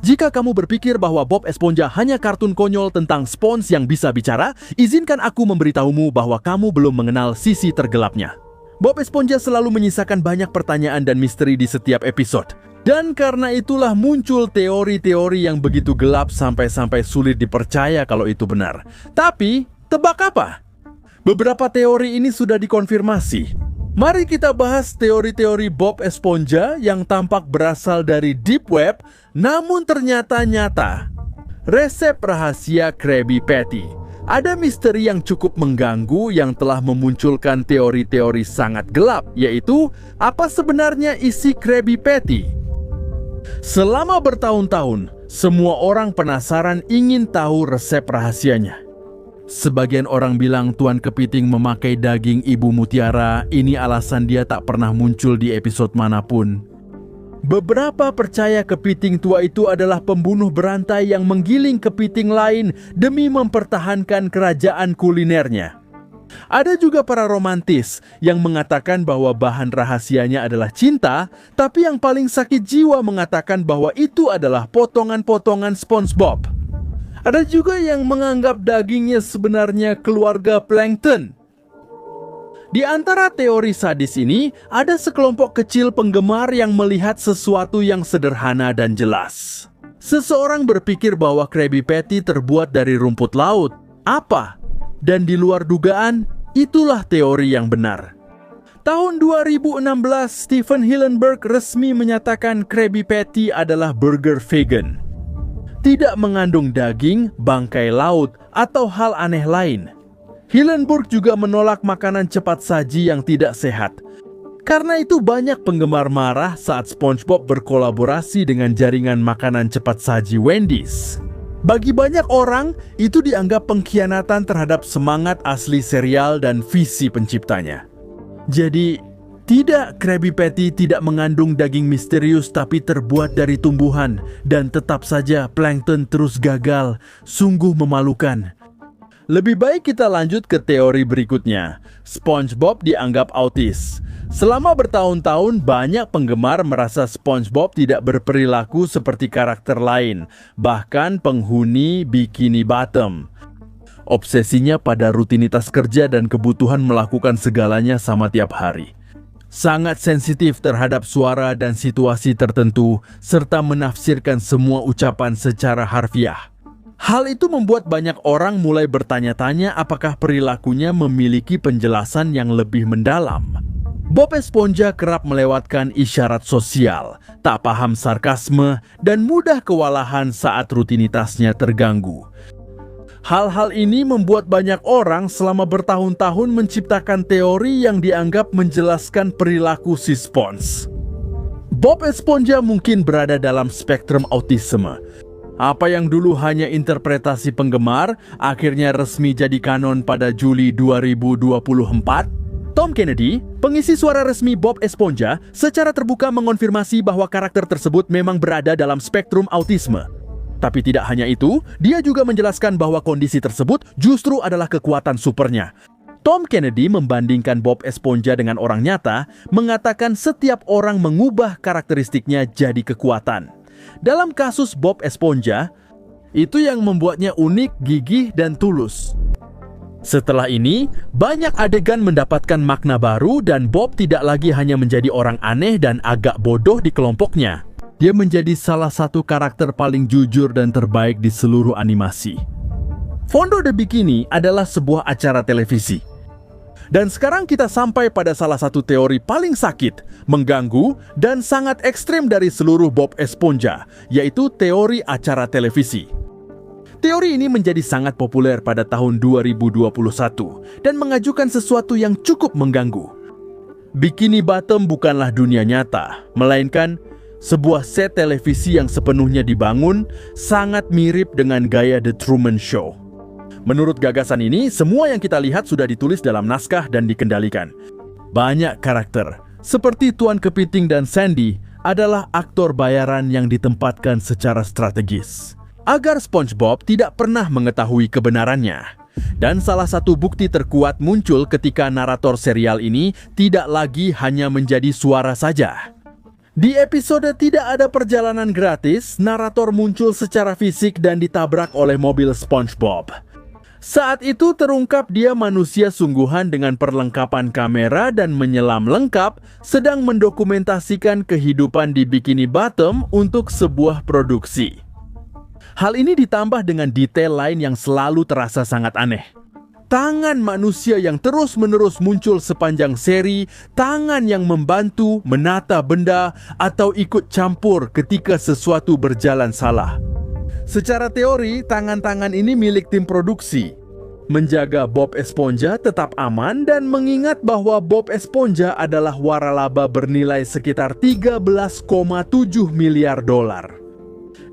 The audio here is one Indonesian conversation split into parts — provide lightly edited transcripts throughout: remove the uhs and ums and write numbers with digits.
Jika kamu berpikir bahwa Bob Esponja hanya kartun konyol tentang spons yang bisa bicara, izinkan aku memberitahumu bahwa kamu belum mengenal sisi tergelapnya. Bob Esponja selalu menyisakan banyak pertanyaan dan misteri di setiap episode. Dan karena itulah muncul teori-teori yang begitu gelap sampai sulit dipercaya kalau itu benar. Tapi, tebak apa? Beberapa teori ini sudah dikonfirmasi. Mari kita bahas teori-teori Bob Esponja yang tampak berasal dari Deep Web, namun ternyata nyata. Resep rahasia Krabby Patty. Ada misteri yang cukup mengganggu yang telah memunculkan teori-teori sangat gelap, yaitu apa sebenarnya isi Krabby Patty? Selama bertahun-tahun, semua orang penasaran ingin tahu resep rahasianya. Sebagian orang bilang Tuan Kepiting memakai daging Ibu Mutiara, ini alasan dia tak pernah muncul di episode manapun. Beberapa percaya kepiting tua itu adalah pembunuh berantai yang menggiling kepiting lain demi mempertahankan kerajaan kulinernya. Ada juga para romantis yang mengatakan bahwa bahan rahasianya adalah cinta, tapi yang paling sakit jiwa mengatakan bahwa itu adalah potongan-potongan SpongeBob. Ada juga yang menganggap dagingnya sebenarnya keluarga plankton. Di antara teori sadis ini, ada sekelompok kecil penggemar yang melihat sesuatu yang sederhana dan jelas. Seseorang berpikir bahwa Krabby Patty terbuat dari rumput laut. Apa? Dan di luar dugaan, itulah teori yang benar. Tahun 2016, Steven Hillenburg resmi menyatakan Krabby Patty adalah burger vegan. Tidak mengandung daging, bangkai laut, atau hal aneh lain. Hillenburg juga menolak makanan cepat saji yang tidak sehat. Karena itu banyak penggemar marah saat SpongeBob berkolaborasi dengan jaringan makanan cepat saji Wendy's. Bagi banyak orang, itu dianggap pengkhianatan terhadap semangat asli serial dan visi penciptanya. Jadi, tidak, Krabby Patty tidak mengandung daging misterius tapi terbuat dari tumbuhan. Dan tetap saja plankton terus gagal, sungguh memalukan. Lebih baik kita lanjut ke teori berikutnya. SpongeBob dianggap autis. Selama bertahun-tahun banyak penggemar merasa SpongeBob tidak berperilaku seperti karakter lain, bahkan penghuni Bikini Bottom. Obsesinya pada rutinitas kerja dan kebutuhan melakukan segalanya sama tiap hari. Sangat sensitif terhadap suara dan situasi tertentu, serta menafsirkan semua ucapan secara harfiah. Hal itu membuat banyak orang mulai bertanya-tanya apakah perilakunya memiliki penjelasan yang lebih mendalam. Bob Esponja kerap melewatkan isyarat sosial, tak paham sarkasme, dan mudah kewalahan saat rutinitasnya terganggu. Hal-hal ini membuat banyak orang selama bertahun-tahun menciptakan teori yang dianggap menjelaskan perilaku si Spons. Bob Esponja mungkin berada dalam spektrum autisme. Apa yang dulu hanya interpretasi penggemar, akhirnya resmi jadi kanon pada Juli 2024. Tom Kennedy, pengisi suara resmi Bob Esponja, secara terbuka mengonfirmasi bahwa karakter tersebut memang berada dalam spektrum autisme. Tapi tidak hanya itu, dia juga menjelaskan bahwa kondisi tersebut justru adalah kekuatan supernya. Tom Kennedy membandingkan Bob Esponja dengan orang nyata, mengatakan setiap orang mengubah karakteristiknya jadi kekuatan. Dalam kasus Bob Esponja, itu yang membuatnya unik, gigih, dan tulus. Setelah ini, banyak adegan mendapatkan makna baru dan Bob tidak lagi hanya menjadi orang aneh dan agak bodoh di kelompoknya. Dia menjadi salah satu karakter paling jujur dan terbaik di seluruh animasi. Fondo the Bikini adalah sebuah acara televisi. Dan sekarang kita sampai pada salah satu teori paling sakit, mengganggu, dan sangat ekstrem dari seluruh Bob Esponja, yaitu teori acara televisi. Teori ini menjadi sangat populer pada tahun 2021 dan mengajukan sesuatu yang cukup mengganggu. Bikini Bottom bukanlah dunia nyata, melainkan sebuah set televisi yang sepenuhnya dibangun sangat mirip dengan gaya The Truman Show. Menurut gagasan ini, semua yang kita lihat sudah ditulis dalam naskah dan dikendalikan. Banyak karakter, seperti Tuan Kepiting dan Sandy, adalah aktor bayaran yang ditempatkan secara strategis, agar SpongeBob tidak pernah mengetahui kebenarannya. Dan salah satu bukti terkuat muncul ketika narator serial ini tidak lagi hanya menjadi suara saja. Di episode Tidak Ada Perjalanan Gratis, narator muncul secara fisik dan ditabrak oleh mobil SpongeBob. Saat itu terungkap dia manusia sungguhan dengan perlengkapan kamera dan menyelam lengkap, sedang mendokumentasikan kehidupan di Bikini Bottom untuk sebuah produksi. Hal ini ditambah dengan detail lain yang selalu terasa sangat aneh. Tangan manusia yang terus-menerus muncul sepanjang seri, tangan yang membantu, menata benda, atau ikut campur ketika sesuatu berjalan salah. Secara teori, tangan-tangan ini milik tim produksi. Menjaga Bob Esponja tetap aman dan mengingat bahwa Bob Esponja adalah waralaba bernilai sekitar 13,7 miliar dolar.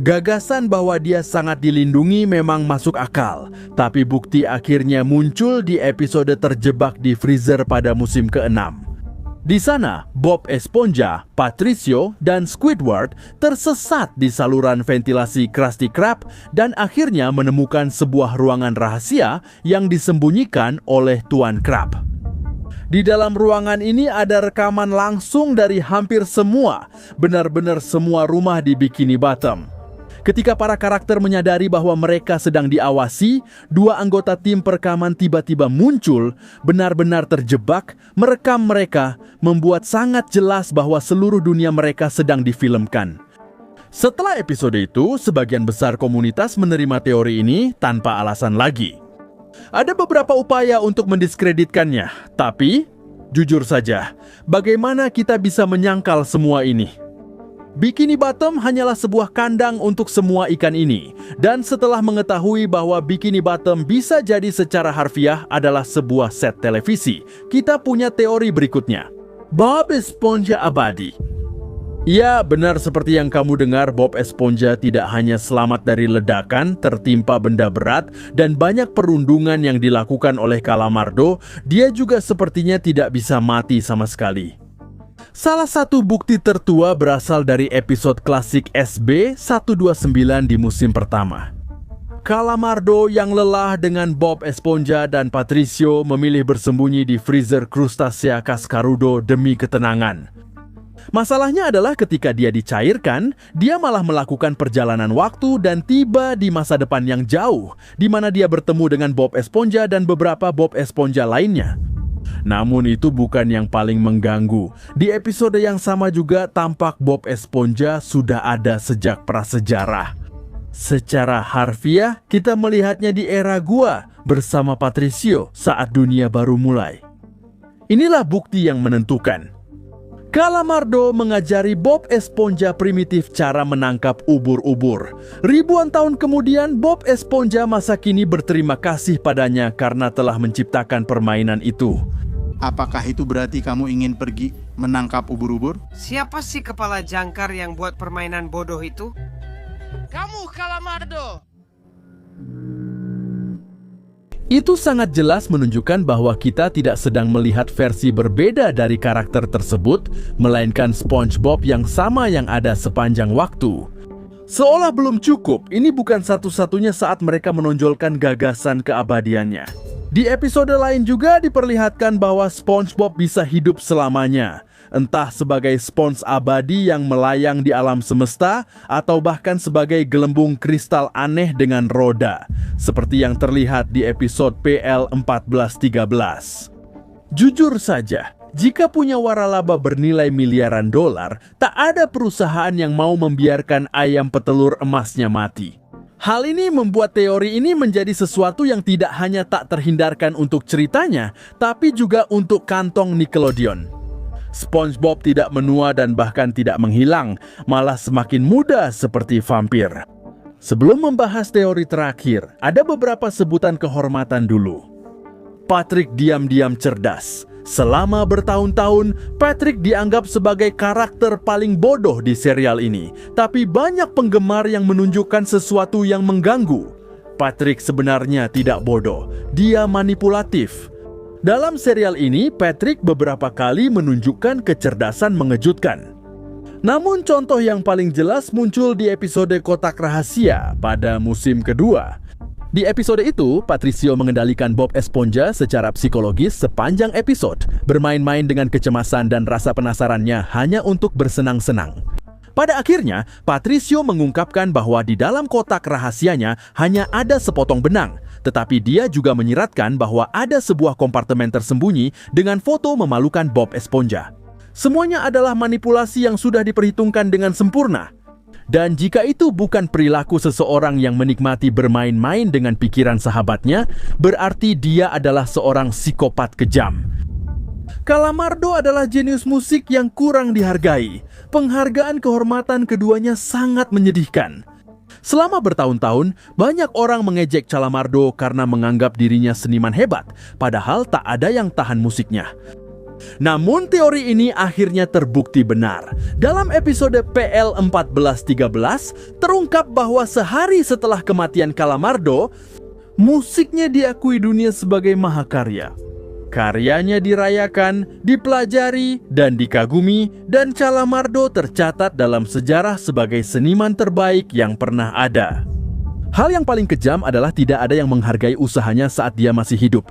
Gagasan bahwa dia sangat dilindungi memang masuk akal, tapi bukti akhirnya muncul di episode Terjebak di Freezer pada musim ke-6. Di sana, Bob Esponja, Patricio, dan Squidward tersesat di saluran ventilasi Krusty Krab dan akhirnya menemukan sebuah ruangan rahasia yang disembunyikan oleh Tuan Krab. Di dalam ruangan ini ada rekaman langsung dari hampir semua, benar-benar semua rumah di Bikini Bottom. Ketika para karakter menyadari bahwa mereka sedang diawasi, dua anggota tim perekaman tiba-tiba muncul, benar-benar terjebak, merekam mereka, membuat sangat jelas bahwa seluruh dunia mereka sedang difilmkan. Setelah episode itu, sebagian besar komunitas menerima teori ini tanpa alasan lagi. Ada beberapa upaya untuk mendiskreditkannya, tapi jujur saja, bagaimana kita bisa menyangkal semua ini? Bikini Bottom hanyalah sebuah kandang untuk semua ikan ini. Dan setelah mengetahui bahwa Bikini Bottom bisa jadi secara harfiah adalah sebuah set televisi, kita punya teori berikutnya. Bob Esponja abadi. Ya, benar seperti yang kamu dengar, Bob Esponja tidak hanya selamat dari ledakan, tertimpa benda berat, dan banyak perundungan yang dilakukan oleh Calamardo, dia juga sepertinya tidak bisa mati sama sekali. Salah satu bukti tertua berasal dari episode klasik SB129 di musim pertama. Calamardo yang lelah dengan Bob Esponja dan Patricio memilih bersembunyi di freezer Crustacea Cascarudo demi ketenangan. Masalahnya adalah ketika dia dicairkan, dia malah melakukan perjalanan waktu dan tiba di masa depan yang jauh, di mana dia bertemu dengan Bob Esponja dan beberapa Bob Esponja lainnya. Namun itu bukan yang paling mengganggu. Di episode yang sama juga tampak Bob Esponja sudah ada sejak prasejarah. Secara harfiah, kita melihatnya di era gua bersama Patricio saat dunia baru mulai. Inilah bukti yang menentukan. Calamardo mengajari Bob Esponja primitif cara menangkap ubur-ubur. Ribuan tahun kemudian, Bob Esponja masa kini berterima kasih padanya karena telah menciptakan permainan itu. Apakah itu berarti kamu ingin pergi menangkap ubur-ubur? Siapa sih kepala jangkar yang buat permainan bodoh itu? Kamu, Calamardo! Itu sangat jelas menunjukkan bahwa kita tidak sedang melihat versi berbeda dari karakter tersebut, melainkan SpongeBob yang sama yang ada sepanjang waktu. Seolah belum cukup, ini bukan satu-satunya saat mereka menonjolkan gagasan keabadiannya. Di episode lain juga diperlihatkan bahwa SpongeBob bisa hidup selamanya, entah sebagai spons abadi yang melayang di alam semesta atau bahkan sebagai gelembung kristal aneh dengan roda, seperti yang terlihat di episode PL 1413. Jujur saja, jika punya waralaba bernilai miliaran dolar, tak ada perusahaan yang mau membiarkan ayam petelur emasnya mati. Hal ini membuat teori ini menjadi sesuatu yang tidak hanya tak terhindarkan untuk ceritanya, tapi juga untuk kantong Nickelodeon. SpongeBob tidak menua dan bahkan tidak menghilang, malah semakin muda seperti vampir. Sebelum membahas teori terakhir, ada beberapa sebutan kehormatan dulu. Patrick diam-diam cerdas. Selama bertahun-tahun, Patrick dianggap sebagai karakter paling bodoh di serial ini. Tapi banyak penggemar yang menunjukkan sesuatu yang mengganggu. Patrick sebenarnya tidak bodoh, dia manipulatif. Dalam serial ini, Patrick beberapa kali menunjukkan kecerdasan mengejutkan. Namun contoh yang paling jelas muncul di episode Kotak Rahasia pada musim kedua. Di episode itu, Patricio mengendalikan Bob Esponja secara psikologis sepanjang episode, bermain-main dengan kecemasan dan rasa penasarannya hanya untuk bersenang-senang. Pada akhirnya, Patricio mengungkapkan bahwa di dalam kotak rahasianya hanya ada sepotong benang, tetapi dia juga menyiratkan bahwa ada sebuah kompartemen tersembunyi dengan foto memalukan Bob Esponja. Semuanya adalah manipulasi yang sudah diperhitungkan dengan sempurna. Dan jika itu bukan perilaku seseorang yang menikmati bermain-main dengan pikiran sahabatnya, berarti dia adalah seorang psikopat kejam. Calamardo adalah jenius musik yang kurang dihargai. Penghargaan kehormatan keduanya sangat menyedihkan. Selama bertahun-tahun, banyak orang mengejek Calamardo karena menganggap dirinya seniman hebat, padahal tak ada yang tahan musiknya. Namun teori ini akhirnya terbukti benar. Dalam episode PL 1413, terungkap bahwa sehari setelah kematian Calamardo, musiknya diakui dunia sebagai mahakarya. Karyanya dirayakan, dipelajari, dan dikagumi, dan Calamardo tercatat dalam sejarah sebagai seniman terbaik yang pernah ada. Hal yang paling kejam adalah tidak ada yang menghargai usahanya saat dia masih hidup.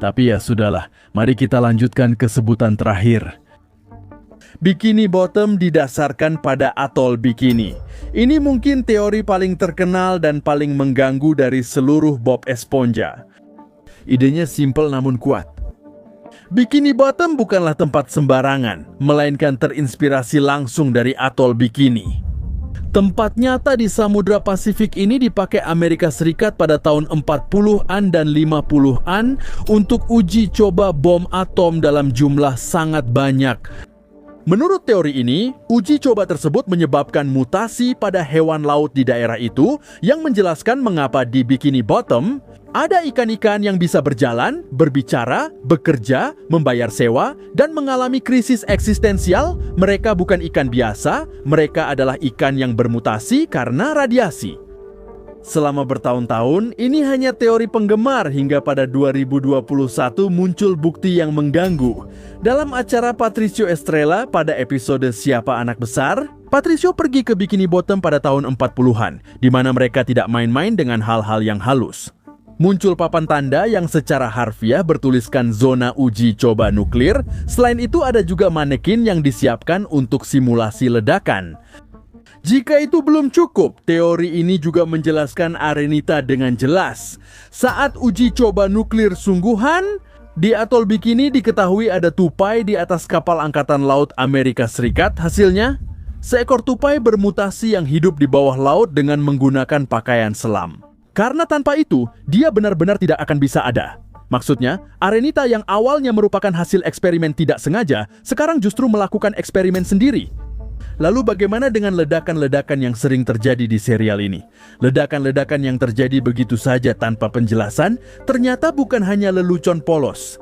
Tapi ya sudahlah, mari kita lanjutkan ke sebutan terakhir. Bikini Bottom didasarkan pada atol bikini. Ini mungkin teori paling terkenal dan paling mengganggu dari seluruh Bob Esponja. Idenya simpel namun kuat. Bikini Bottom bukanlah tempat sembarangan, melainkan terinspirasi langsung dari atol bikini. Tempat nyata di Samudra Pasifik ini dipakai Amerika Serikat pada tahun 40-an dan 50-an untuk uji coba bom atom dalam jumlah sangat banyak. Menurut teori ini, uji coba tersebut menyebabkan mutasi pada hewan laut di daerah itu yang menjelaskan mengapa di Bikini Bottom ada ikan-ikan yang bisa berjalan, berbicara, bekerja, membayar sewa, dan mengalami krisis eksistensial. Mereka bukan ikan biasa, mereka adalah ikan yang bermutasi karena radiasi. Selama bertahun-tahun, ini hanya teori penggemar hingga pada 2021 muncul bukti yang mengganggu. Dalam acara Patricio Estrella pada episode Siapa Anak Besar, Patricio pergi ke Bikini Bottom pada tahun 40-an, di mana mereka tidak main-main dengan hal-hal yang halus. Muncul papan tanda yang secara harfiah bertuliskan zona uji coba nuklir. Selain itu ada juga manekin yang disiapkan untuk simulasi ledakan. Jika itu belum cukup, teori ini juga menjelaskan Arenita dengan jelas. Saat uji coba nuklir sungguhan, di atol Bikini diketahui ada tupai di atas kapal Angkatan Laut Amerika Serikat. Hasilnya, seekor tupai bermutasi yang hidup di bawah laut dengan menggunakan pakaian selam. Karena tanpa itu, dia benar-benar tidak akan bisa ada. Maksudnya, Arenita yang awalnya merupakan hasil eksperimen tidak sengaja, sekarang justru melakukan eksperimen sendiri. Lalu bagaimana dengan ledakan-ledakan yang sering terjadi di serial ini? Ledakan-ledakan yang terjadi begitu saja tanpa penjelasan, ternyata bukan hanya lelucon polos.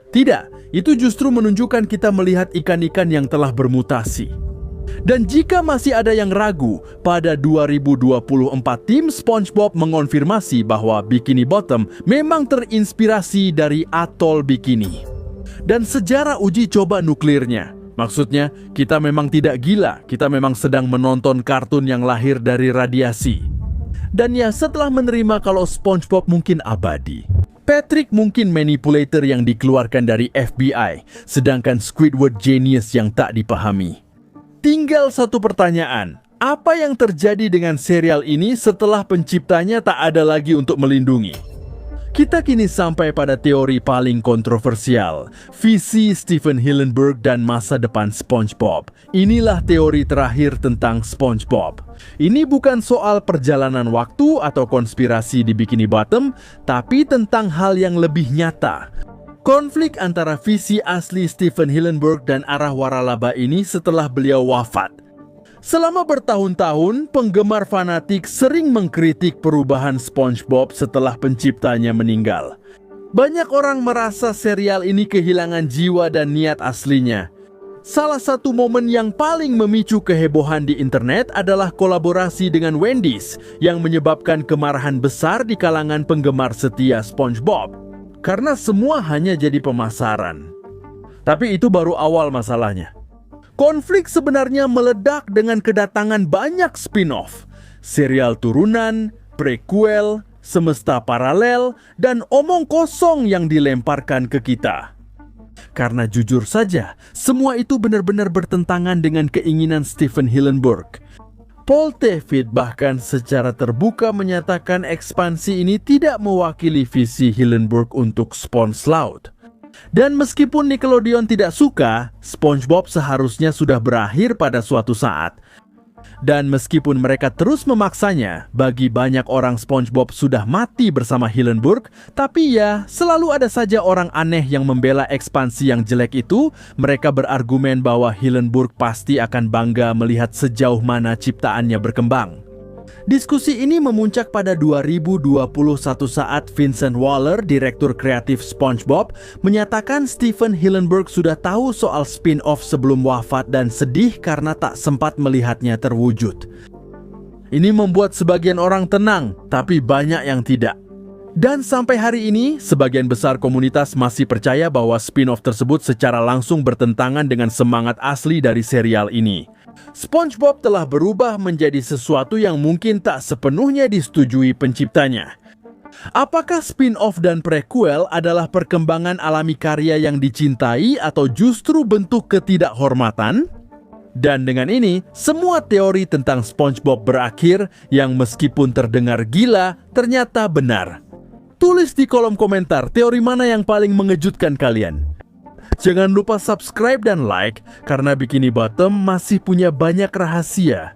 Tidak, itu justru menunjukkan kita melihat ikan-ikan yang telah bermutasi. Dan jika masih ada yang ragu, pada 2024 tim SpongeBob mengonfirmasi bahwa Bikini Bottom memang terinspirasi dari atol Bikini. Dan sejarah uji coba nuklirnya. Maksudnya, kita memang tidak gila, kita memang sedang menonton kartun yang lahir dari radiasi. Dan ya, setelah menerima kalau SpongeBob mungkin abadi, Patrick mungkin manipulator yang dikeluarkan dari FBI, sedangkan Squidward genius yang tak dipahami. Tinggal satu pertanyaan, apa yang terjadi dengan serial ini setelah penciptanya tak ada lagi untuk melindungi? Kita kini sampai pada teori paling kontroversial, visi Stephen Hillenburg dan masa depan SpongeBob. Inilah teori terakhir tentang SpongeBob. Ini bukan soal perjalanan waktu atau konspirasi di Bikini Bottom, tapi tentang hal yang lebih nyata. Konflik antara visi asli Stephen Hillenburg dan arah waralaba ini setelah beliau wafat. Selama bertahun-tahun, penggemar fanatik sering mengkritik perubahan SpongeBob setelah penciptanya meninggal. Banyak orang merasa serial ini kehilangan jiwa dan niat aslinya. Salah satu momen yang paling memicu kehebohan di internet adalah kolaborasi dengan Wendy's yang menyebabkan kemarahan besar di kalangan penggemar setia SpongeBob. Karena semua hanya jadi pemasaran. Tapi itu baru awal masalahnya. Konflik sebenarnya meledak dengan kedatangan banyak spin-off, serial turunan, prequel, semesta paralel, dan omong kosong yang dilemparkan ke kita. Karena jujur saja, semua itu benar-benar bertentangan dengan keinginan Stephen Hillenburg. Paul David bahkan secara terbuka menyatakan ekspansi ini tidak mewakili visi Hillenburg untuk Spons Laut. Dan meskipun Nickelodeon tidak suka, SpongeBob seharusnya sudah berakhir pada suatu saat. Dan meskipun mereka terus memaksanya, bagi banyak orang SpongeBob sudah mati bersama Hillenburg, tapi ya, selalu ada saja orang aneh yang membela ekspansi yang jelek itu. Mereka berargumen bahwa Hillenburg pasti akan bangga melihat sejauh mana ciptaannya berkembang. Diskusi ini memuncak pada 2021 saat Vincent Waller, direktur kreatif SpongeBob, menyatakan Stephen Hillenburg sudah tahu soal spin-off sebelum wafat dan sedih karena tak sempat melihatnya terwujud. Ini membuat sebagian orang tenang, tapi banyak yang tidak. Dan sampai hari ini, sebagian besar komunitas masih percaya bahwa spin-off tersebut secara langsung bertentangan dengan semangat asli dari serial ini. SpongeBob telah berubah menjadi sesuatu yang mungkin tak sepenuhnya disetujui penciptanya. Apakah spin-off dan prequel adalah perkembangan alami karya yang dicintai atau justru bentuk ketidakhormatan? Dan dengan ini, semua teori tentang SpongeBob berakhir yang meskipun terdengar gila, ternyata benar. Tulis di kolom komentar teori mana yang paling mengejutkan kalian. Jangan lupa subscribe dan like, karena Bikini Bottom masih punya banyak rahasia